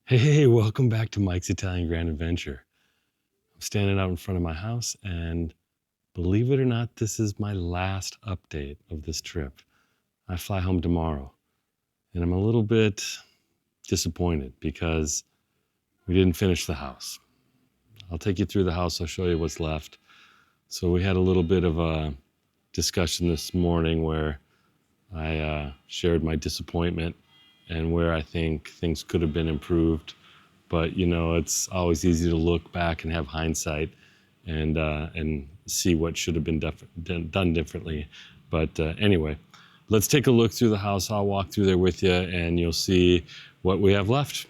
Hey, welcome back to Mike's Italian Grand Adventure. I'm standing out in front of my house, and believe it or not, this is my last update of this trip. I fly home tomorrow, and I'm a little bit disappointed because we didn't finish the house. I'll take you through the house, I'll show you what's left. So we had a little bit of a discussion this morning where I shared my disappointment and where I think things could have been improved. But you know, it's always easy to look back and have hindsight and see what should have been done differently. But anyway, let's take a look through the house. I'll walk through there with you, and you'll see what we have left.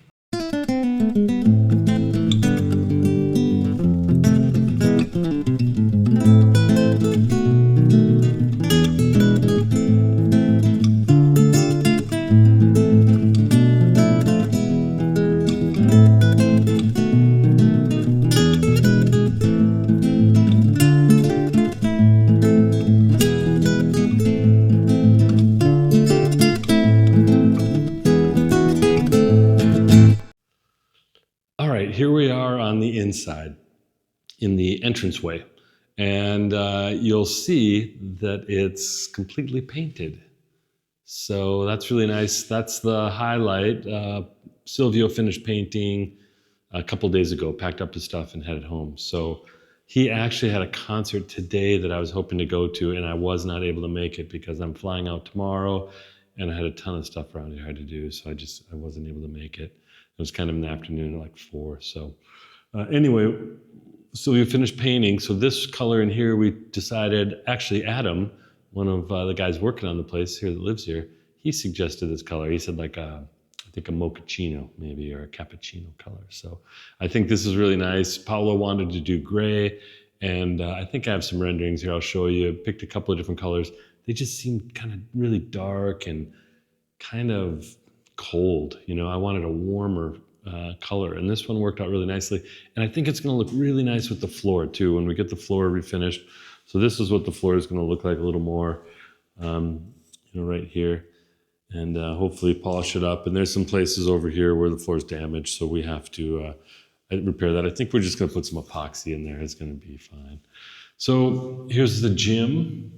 All right, here we are on the inside in the entranceway, and you'll see that it's completely painted. So that's really nice. That's the highlight. Silvio finished painting a couple days ago, packed up his stuff and headed home. So he actually had a concert today that I was hoping to go to, and I was not able to make it because I'm flying out tomorrow, and I had a ton of stuff around here I had to do, so I wasn't able to make it. It was kind of in the afternoon at like 4. So anyway, so we finished painting. So this color in here, we decided, actually Adam, one of the guys working on the place here that lives here, he suggested this color. He said like I think a mochaccino maybe, or a cappuccino color. So I think this is really nice. Paolo wanted to do gray, and I think I have some renderings here I'll show you. Picked a couple of different colors. They just seemed kind of really dark and kind of cold. You know, I wanted a warmer color, and this one worked out really nicely. And I think it's going to look really nice with the floor too when we get the floor refinished. So this is what the floor is going to look like, a little more, right here, and hopefully polish it up. And there's some places over here where the floor is damaged, so we have to repair that. I think we're just going to put some epoxy in there. It's going to be fine. So here's the gym.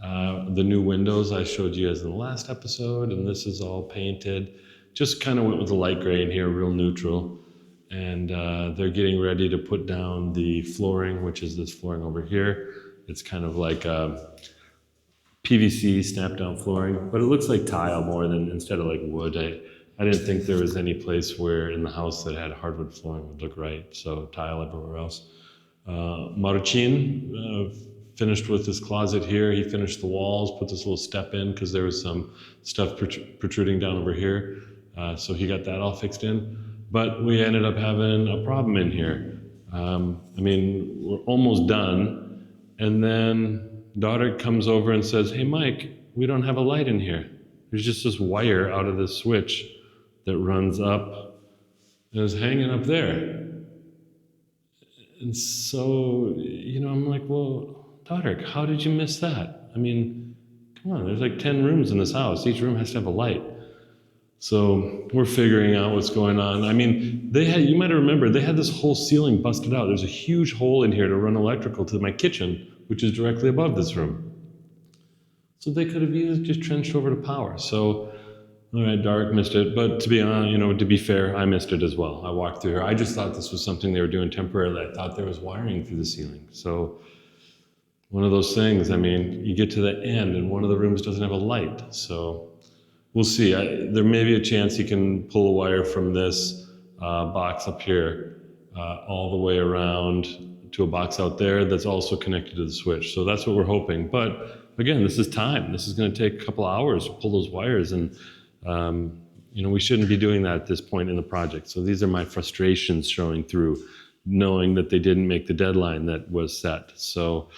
The new windows I showed you as in the last episode, and this is all painted. Just kind of went with the light gray in here, real neutral. And they're getting ready to put down the flooring, which is this flooring over here. It's kind of like PVC snap down flooring, but it looks like tile more than instead of like wood. I didn't think there was any place where in the house that had hardwood flooring would look right, so tile everywhere else. Marcin finished with this closet here. He finished the walls, put this little step in because there was some stuff protruding down over here. So he got that all fixed in. But we ended up having a problem in here. We're almost done. And then daughter comes over and says, "Hey, Mike, we don't have a light in here. There's just this wire out of this switch that runs up and is hanging up there." And so, I'm like, "Well, daughter, how did you miss that? I mean, come on, there's like 10 rooms in this house. Each room has to have a light." So we're figuring out what's going on. I mean, you might remember, they had this whole ceiling busted out. There's a huge hole in here to run electrical to my kitchen, which is directly above this room. So they could have easily just trenched over to power. So, all right, Dark missed it. But to be honest, to be fair, I missed it as well. I walked through here. I just thought this was something they were doing temporarily. I thought there was wiring through the ceiling. So one of those things, you get to the end and one of the rooms doesn't have a light. So we'll see. There may be a chance you can pull a wire from this box up here all the way around to a box out there that's also connected to the switch. So that's what we're hoping. But again, this is time. This is going to take a couple of hours to pull those wires, and we shouldn't be doing that at this point in the project. So these are my frustrations showing through, knowing that they didn't make the deadline that was set. So,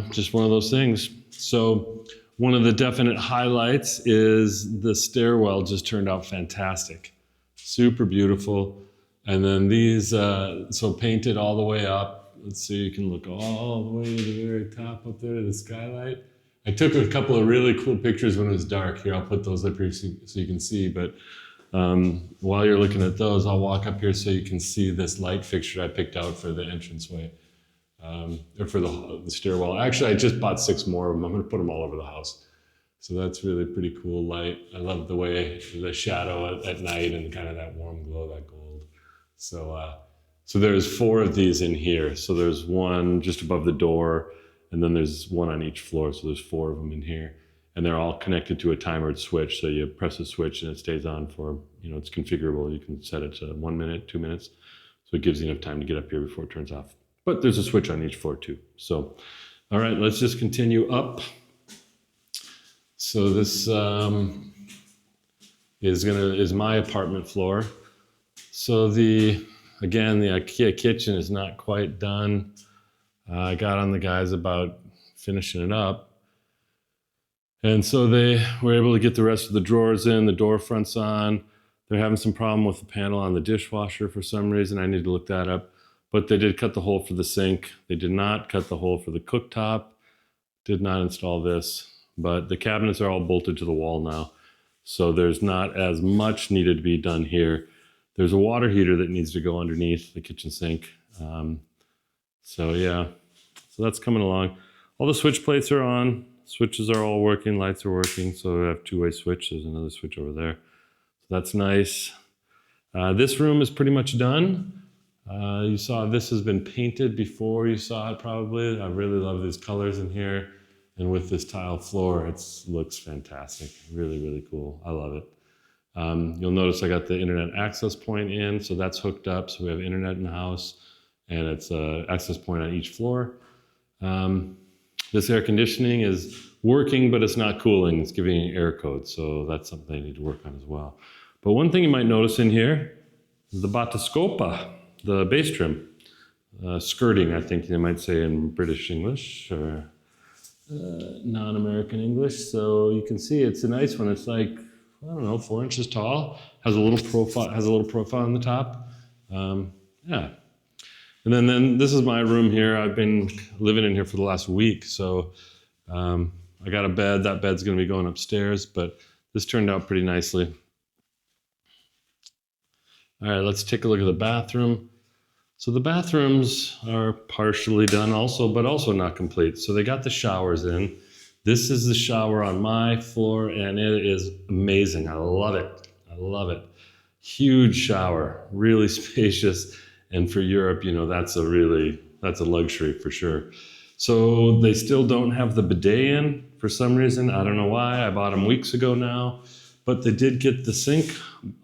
just one of those things. So one of the definite highlights is the stairwell just turned out fantastic. Super beautiful. And then these, so painted all the way up. Let's see, you can look all the way to the very top up there to the skylight. I took a couple of really cool pictures when it was dark. Here, I'll put those up here so you can see. But While you're looking at those, I'll walk up here so you can see this light fixture I picked out for the entranceway, or for the stairwell. Actually, I just bought 6 more of them. I'm going to put them all over the house. So that's really pretty cool light. I love the way the shadow at night and kind of that warm glow, that gold. So there's 4 of these in here. So there's one just above the door, and then there's one on each floor. So there's 4 of them in here, and they're all connected to a timered switch. So you press a switch and it stays on for, it's configurable. You can set it to 1 minute, 2 minutes. So it gives you enough time to get up here before it turns off. But there's a switch on each floor too. So, all right, let's just continue up. So this is my apartment floor. So again, the IKEA kitchen is not quite done. I got on the guys about finishing it up. And so they were able to get the rest of the drawers in, the door fronts on. They're having some problem with the panel on the dishwasher for some reason. I need to look that up. But they did cut the hole for the sink. They did not cut the hole for the cooktop. Did not install this. But the cabinets are all bolted to the wall now. So there's not as much needed to be done here. There's a water heater that needs to go underneath the kitchen sink. So yeah, so that's coming along. All the switch plates are on. Switches are all working, lights are working. So we have 2-way switch. There's another switch over there. So that's nice. This room is pretty much done. You saw this has been painted before you saw it probably. I really love these colors in here. And with this tile floor, it looks fantastic. Really, really cool. I love it. You'll notice I got the internet access point in, so that's hooked up. So we have internet in the house, and it's an access point on each floor. This air conditioning is working, but it's not cooling. It's giving an air code, so that's something I need to work on as well. But one thing you might notice in here is the battescopa, the bass trim. Skirting, I think you might say in British English, or non-American English. So you can see it's a nice one. It's like, I don't know, 4 inches tall. Has a little profile on the top. Yeah. And then this is my room here. I've been living in here for the last week. So I got a bed. That bed's going to be going upstairs, but this turned out pretty nicely. All right, let's take a look at the bathroom. So the bathrooms are partially done also, but also not complete. So they got the showers in. This is the shower on my floor, and it is amazing. I love it. I love it. Huge shower, really spacious. And for Europe, that's a luxury for sure. So they still don't have the bidet in for some reason. I don't know why. I bought them weeks ago now, but they did get the sink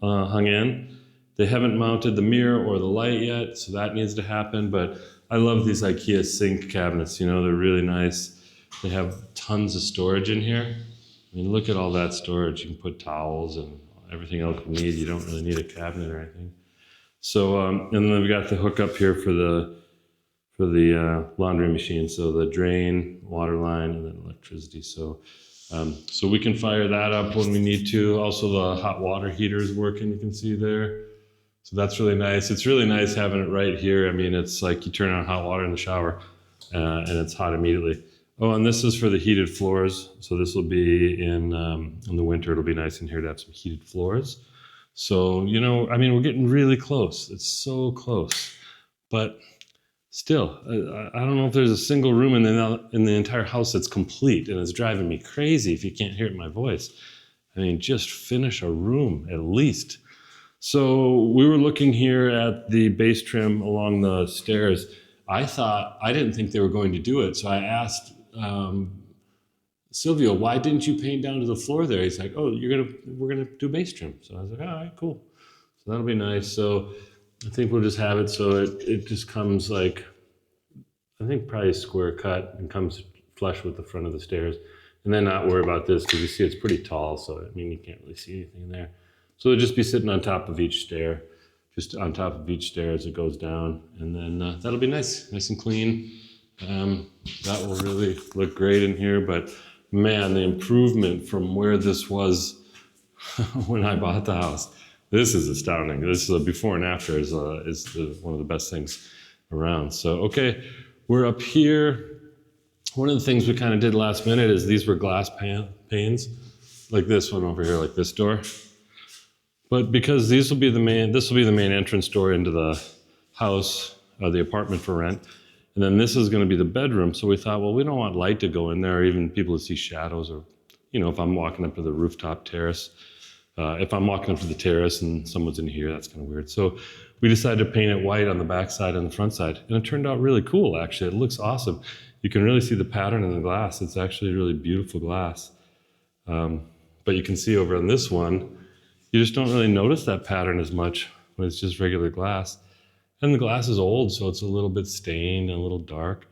hung in. They haven't mounted the mirror or the light yet, so that needs to happen. But I love these IKEA sink cabinets. They're really nice. They have tons of storage in here. I mean, look at all that storage. You can put towels and everything else you need. You don't really need a cabinet or anything. So, and then we've got the hookup here for the laundry machine. So the drain, water line, and then electricity. So we can fire that up when we need to. Also, the hot water heater is working. You can see there. So that's really nice. It's really nice having it right here. I mean, it's like you turn on hot water in the shower and it's hot immediately. Oh, and this is for the heated floors. So this will be in the winter. It'll be nice in here to have some heated floors. So, I mean, we're getting really close. It's so close. But still, I don't know if there's a single room in the entire house that's complete, and it's driving me crazy if you can't hear it in my voice. I mean, just finish a room at least. So we were looking here at the base trim along the stairs. I didn't think they were going to do it. So I asked Silvio, why didn't you paint down to the floor there? He's like, oh, we're gonna do base trim. So I was like, all right, cool. So that'll be nice. So I think we'll just have it so it just comes like, I think probably square cut and comes flush with the front of the stairs. And then not worry about this because you see it's pretty tall. So, I mean, you can't really see anything in there. So it'll just be sitting on top of each stair, just on top of each stair as it goes down. And then that'll be nice and clean. That will really look great in here. But man, the improvement from where this was when I bought the house, this is astounding. This is before and after is one of the best things around. So, okay, we're up here. One of the things we kind of did last minute is these were glass panes, like this one over here, like this door. But because this will be the main entrance door into the house, the apartment for rent. And then this is going to be the bedroom. So we thought, well, we don't want light to go in there, or even people to see shadows, or, if I'm walking up to the rooftop terrace. If I'm walking up to the terrace and someone's in here, that's kind of weird. So we decided to paint it white on the back side and the front side. And it turned out really cool, actually. It looks awesome. You can really see the pattern in the glass. It's actually really beautiful glass. But you can see over on this one, you just don't really notice that pattern as much when it's just regular glass. And the glass is old, so it's a little bit stained and a little dark.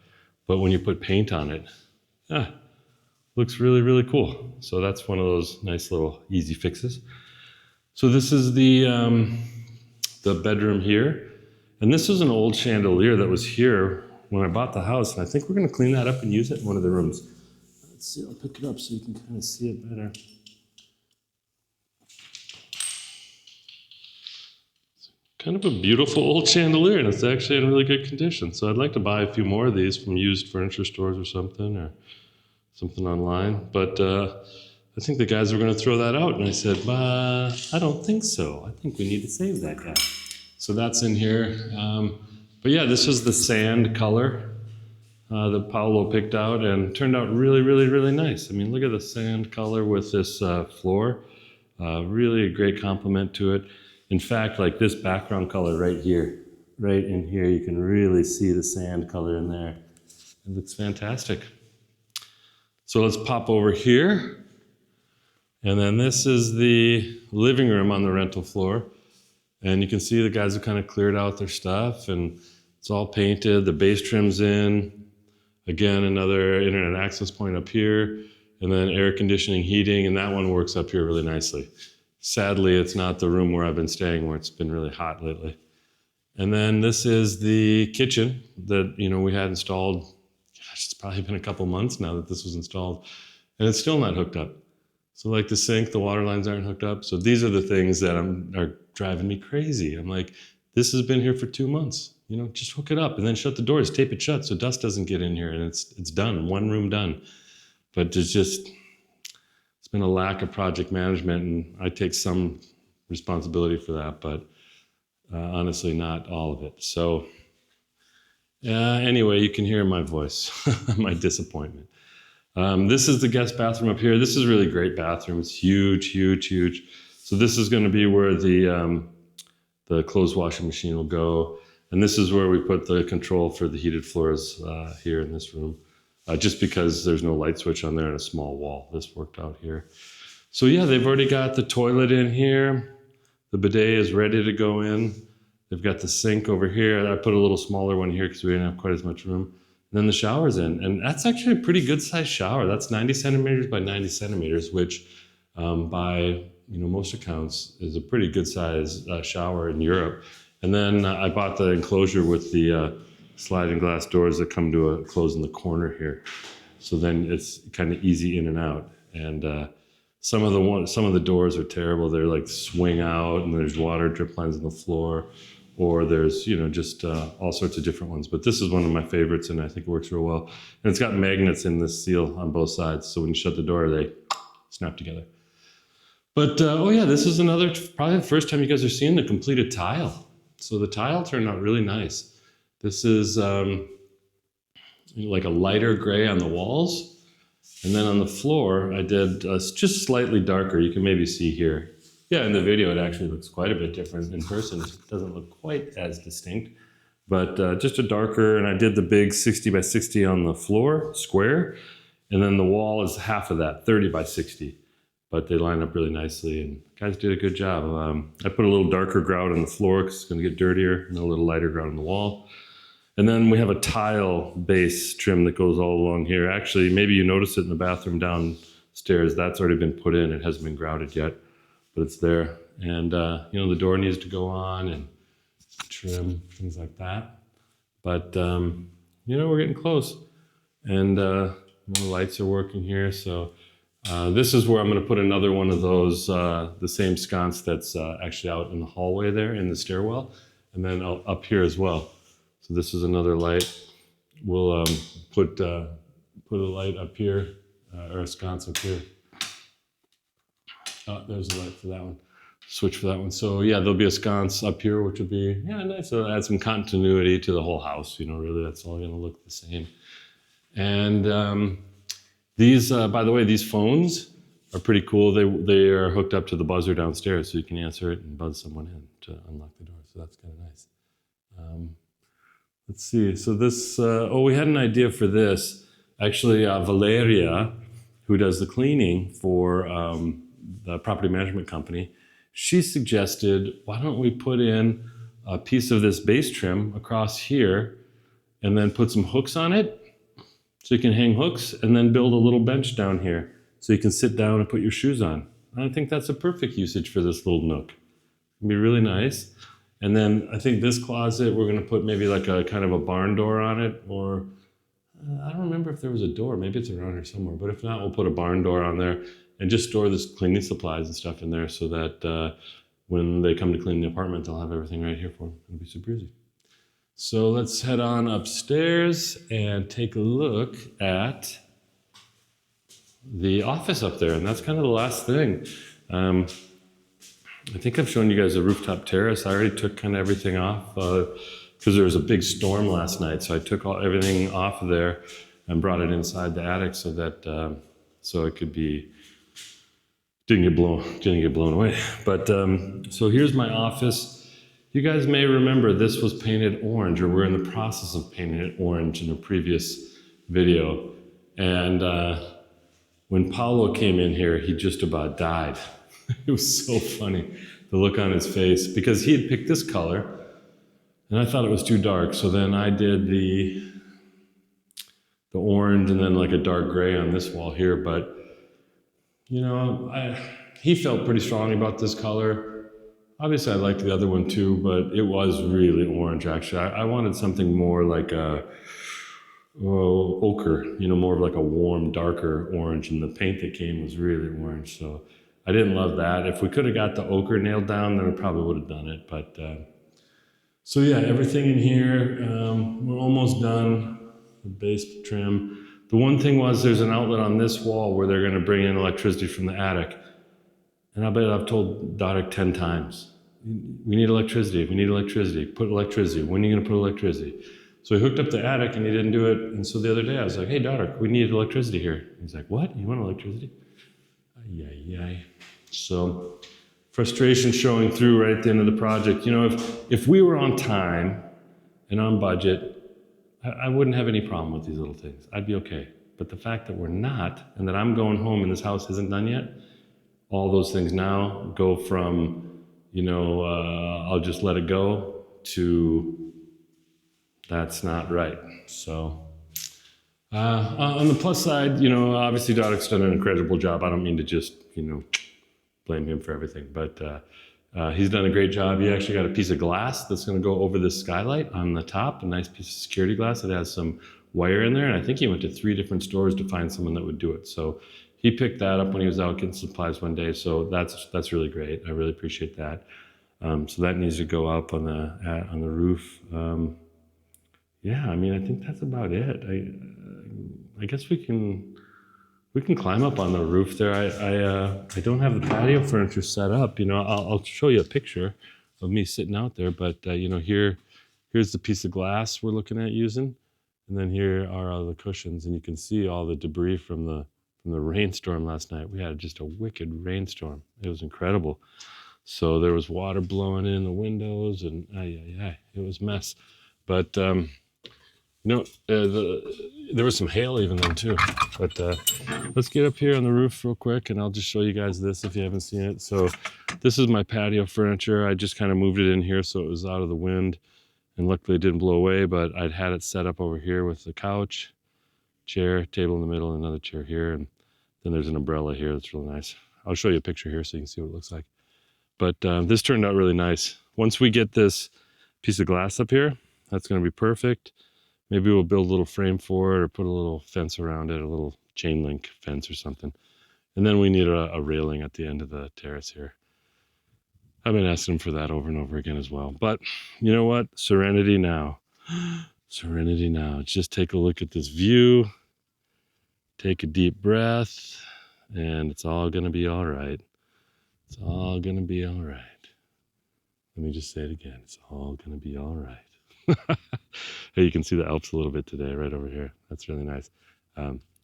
But when you put paint on it, looks really, really cool. So that's one of those nice little easy fixes. So this is the bedroom here. And this is an old chandelier that was here when I bought the house. And I think we're going to clean that up and use it in one of the rooms. Let's see, I'll pick it up so you can kind of see it better. Kind of a beautiful old chandelier, and it's actually in really good condition. So I'd like to buy a few more of these from used furniture stores or something online. But I think the guys were going to throw that out, and I said, I don't think so. I think we need to save that guy. So that's in here. But yeah, this was the sand color that Paolo picked out, and turned out really, really, really nice. I mean, look at the sand color with this floor. Really a great compliment to it. In fact, like this background color right here, right in here, you can really see the sand color in there. It looks fantastic. So let's pop over here. And then this is the living room on the rental floor. And you can see the guys have kind of cleared out their stuff, and it's all painted. The base trim's in. Again, another internet access point up here. And then air conditioning, heating, and that one works up here really nicely. Sadly, it's not the room where I've been staying, where it's been really hot lately. And then this is the kitchen that we had installed. Gosh, it's probably been a couple months now that this was installed, and it's still not hooked up. So like the sink, the water lines aren't hooked up. So these are the things that are driving me crazy. I'm like, this has been here for 2 months. Just hook it up and then shut the doors, tape it shut so dust doesn't get in here, and it's done, one room done. But it's been a lack of project management, and I take some responsibility for that, but honestly, not all of it. So anyway, you can hear my voice, my disappointment. This is the guest bathroom up here. This is a really great bathroom. It's huge, huge, huge. So this is going to be where the clothes washing machine will go. And this is where we put the control for the heated floors here in this room. Just because there's no light switch on there and a small wall. This worked out here. So yeah, they've already got the toilet in here. The bidet is ready to go in. They've got the sink over here. I put a little smaller one here because we didn't have quite as much room. And then the shower's in. And that's actually a pretty good sized shower. That's 90 centimeters by 90 centimeters, which by most accounts is a pretty good size shower in Europe. And then I bought the enclosure with the sliding glass doors that come to a close in the corner here. So then it's kind of easy in and out. And some of the doors are terrible. They're like swing out, and there's water drip lines on the floor, or there's just all sorts of different ones. But this is one of my favorites, and I think it works real well. And it's got magnets in this seal on both sides, so when you shut the door, they snap together. But oh yeah, this is probably the first time you guys are seeing the completed tile. So the tile turned out really nice. This is like a lighter gray on the walls. And then on the floor, I did just slightly darker. You can maybe see here. Yeah, in the video, it actually looks quite a bit different. In person, it doesn't look quite as distinct. But just a darker, and I did the big 60 by 60 on the floor, square. And then the wall is half of that, 30 by 60. But they line up really nicely, and guys did a good job. I put a little darker grout on the floor because it's going to get dirtier, and a little lighter grout on the wall. And then we have a tile base trim that goes all along here. Actually, maybe you notice it in the bathroom downstairs. That's already been put in. It hasn't been grouted yet, but it's there. And, the door needs to go on and trim, things like that. But, we're getting close. And the lights are working here. So this is where I'm going to put another one of those, the same sconce that's actually out in the hallway there in the stairwell, and then up here as well. So this is another light. We'll put a light up here, or a sconce up here. Oh, there's a light for that one. switch for that one. So yeah, there'll be a sconce up here, which will be nice. So add some continuity to the whole house. Really that's all going to look the same. And these, by the way, these phones are pretty cool. They are hooked up to the buzzer downstairs, so you can answer it and buzz someone in to unlock the door. So that's kind of nice. Let's see. So this, we had an idea for this. Actually, Valeria, who does the cleaning for the property management company, she suggested, why don't we put in a piece of this base trim across here and then put some hooks on it so you can hang hooks, and then build a little bench down here so you can sit down and put your shoes on. And I think that's a perfect usage for this little nook. It'd be really nice. And then I think this closet, we're gonna put maybe like a kind of a barn door on it, or I don't remember if there was a door, maybe it's around here somewhere, but if not, we'll put a barn door on there and just store this cleaning supplies and stuff in there so that when they come to clean the apartment, they'll have everything right here for them. It'll be super easy. So let's head on upstairs and take a look at the office up there. And that's kind of the last thing. I think I've shown you guys the rooftop terrace. I already took kind of everything off because there was a big storm last night. So I took everything off of there and brought it inside the attic so that so it could be, didn't get blown away. But so here's my office. You guys may remember this was painted orange, or we're in the process of painting it orange in a previous video. And when Paolo came in here, he just about died. It was so funny, the look on his face, because he had picked this color and I thought it was too dark. So then I did the orange and then like a dark gray on this wall here. But he felt pretty strongly about this color. Obviously I liked the other one too, but it was really orange actually. I wanted something more like a ochre, more of like a warm, darker orange, and the paint that came was really orange. So I didn't love that. If we could have got the ochre nailed down, then we probably would have done it. But so yeah, everything in here, we're almost done. The base trim. The one thing was there's an outlet on this wall where they're going to bring in electricity from the attic. And I bet I've told Doddick 10 times, we need electricity, we need electricity, put electricity, when are you gonna put electricity? So he hooked up the attic and he didn't do it. And so the other day I was like, hey Doddick, we need electricity here. He's like, what, you want electricity? Ay. So frustration showing through right at the end of the project. If we were on time and on budget, I wouldn't have any problem with these little things. I'd be okay. But the fact that we're not, and that I'm going home and this house isn't done yet, all those things now go from, I'll just let it go, to that's not right. So on the plus side, obviously Doddick's done an incredible job. I don't mean to just, blame him for everything, but he's done a great job. He actually got a piece of glass that's going to go over this skylight on the top, a nice piece of security glass that has some wire in there. And I think he went to 3 different stores to find someone that would do it. So he picked that up when he was out getting supplies one day. So that's really great. I really appreciate that. So that needs to go up on the roof. Yeah, I think that's about it. I guess we can climb up on the roof there. I don't have the patio furniture set up. I'll show you a picture of me sitting out there. But here's the piece of glass we're looking at using, and then here are all the cushions, and you can see all the debris from the rainstorm last night. We had just a wicked rainstorm. It was incredible. So there was water blowing in the windows, and it was a mess. But there was some hail even then too. But let's get up here on the roof real quick, and I'll just show you guys this if you haven't seen it. So this is my patio furniture. I just kind of moved it in here so it was out of the wind, and luckily it didn't blow away. But I'd had it set up over here with the couch, chair, table in the middle, and another chair here, and then there's an umbrella here that's really nice. I'll show you a picture here so you can see what it looks like. But this turned out really nice. Once we get this piece of glass up here, that's going to be perfect. Maybe we'll build a little frame for it, or put a little fence around it, a little chain link fence or something. And then we need a railing at the end of the terrace here. I've been asking for that over and over again as well. But you know what? Serenity now. Serenity now. Just take a look at this view. Take a deep breath, and it's all going to be all right. It's all going to be all right. Let me just say it again. It's all going to be all right. Hey, you can see the Alps a little bit today, right over here. That's really nice.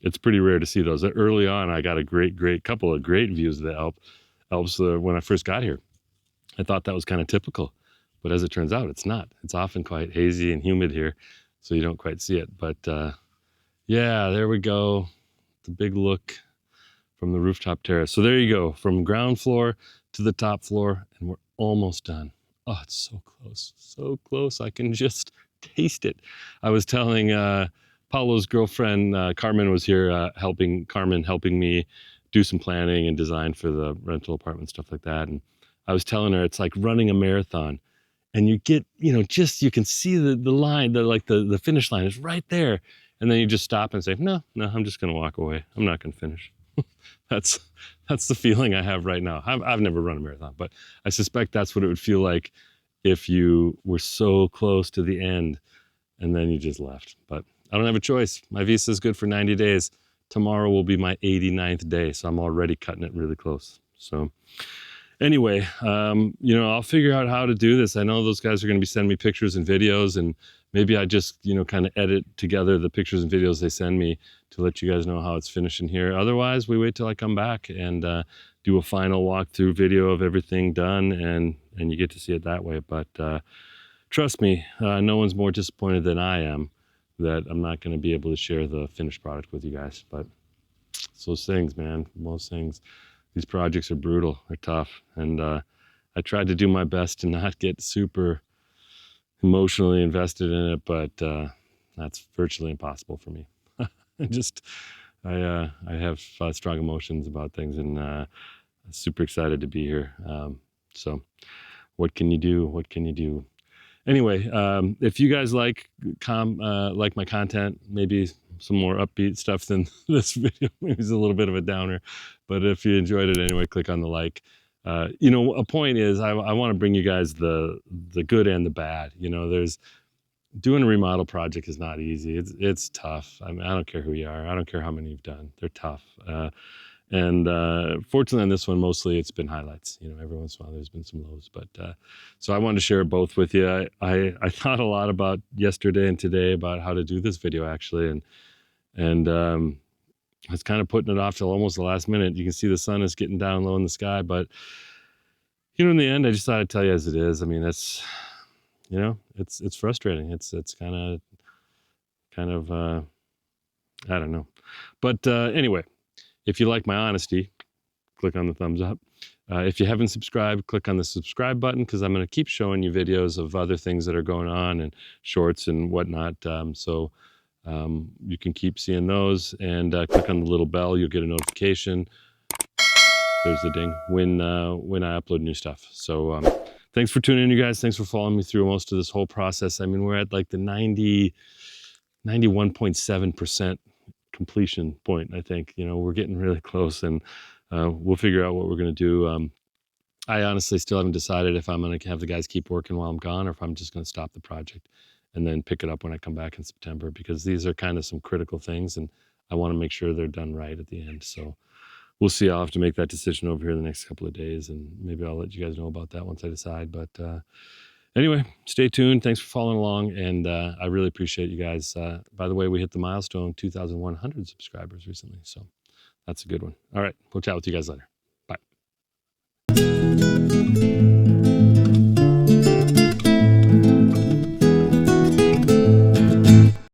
It's pretty rare to see those. Early on, I got a great couple of great views of the Alps when I first got here. I thought that was kind of typical, but as it turns out, it's not. It's often quite hazy and humid here, so you don't quite see it. But yeah, there we go. The big look from the rooftop terrace. So there you go, from ground floor to the top floor, and we're almost done. Oh, it's so close, so close. I can just taste it. I was telling Paulo's girlfriend, Carmen was here helping me do some planning and design for the rental apartment, stuff like that. And I was telling her it's like running a marathon, and you get, just, you can see the line, the finish line is right there. And then you just stop and say, no, I'm just going to walk away. I'm not going to finish. That's the feeling I have right now. I've never run a marathon, but I suspect that's what it would feel like if you were so close to the end and then you just left. But I don't have a choice. My visa is good for 90 days. Tomorrow will be my 89th day, so I'm already cutting it really close. So anyway, I'll figure out how to do this. I know those guys are going to be sending me pictures and videos, and maybe I just, kind of edit together the pictures and videos they send me to let you guys know how it's finishing here. Otherwise, we wait till I come back and do a final walkthrough video of everything done, and you get to see it that way. But trust me, no one's more disappointed than I am that I'm not going to be able to share the finished product with you guys. But it's those things, man, most things. These projects are brutal, they're tough, and I tried to do my best to not get super emotionally invested in it, but that's virtually impossible for me. I have strong emotions about things, and super excited to be here. So what can you do? What can you do? Anyway, if you guys like my content, maybe some more upbeat stuff than this video, maybe it's a little bit of a downer, but if you enjoyed it anyway, click on the like. A point is I want to bring you guys the good and the bad. There's doing a remodel project is not easy. It's tough. I mean, I don't care who you are. I don't care how many you've done. They're tough. And fortunately on this one, mostly it's been highlights. Every once in a while there's been some lows. But so I wanted to share both with you. I thought a lot about yesterday and today about how to do this video, actually. And I was kind of putting it off till almost the last minute. You can see the sun is getting down low in the sky. But, in the end, I just thought I'd tell you as it is. I mean, it's frustrating. It's kind of I don't know. But anyway, if you like my honesty, click on the thumbs up. If you haven't subscribed, click on the subscribe button, because I'm going to keep showing you videos of other things that are going on and shorts and whatnot. So you can keep seeing those, and click on the little bell. You'll get a notification. There's the ding when I upload new stuff. So thanks for tuning in, you guys. Thanks for following me through most of this whole process. I mean, we're at like the 91.7% completion point, I think. We're getting really close, and we'll figure out what we're going to do. I honestly still haven't decided if I'm going to have the guys keep working while I'm gone, or if I'm just going to stop the project and then pick it up when I come back in September, because these are kind of some critical things, and I want to make sure they're done right at the end. So we'll see. I'll have to make that decision over here the next couple of days, and maybe I'll let you guys know about that once I decide. But anyway, stay tuned. Thanks for following along, and I really appreciate you guys. By the way, we hit the milestone 2,100 subscribers recently, so that's a good one. All right, we'll chat with you guys later.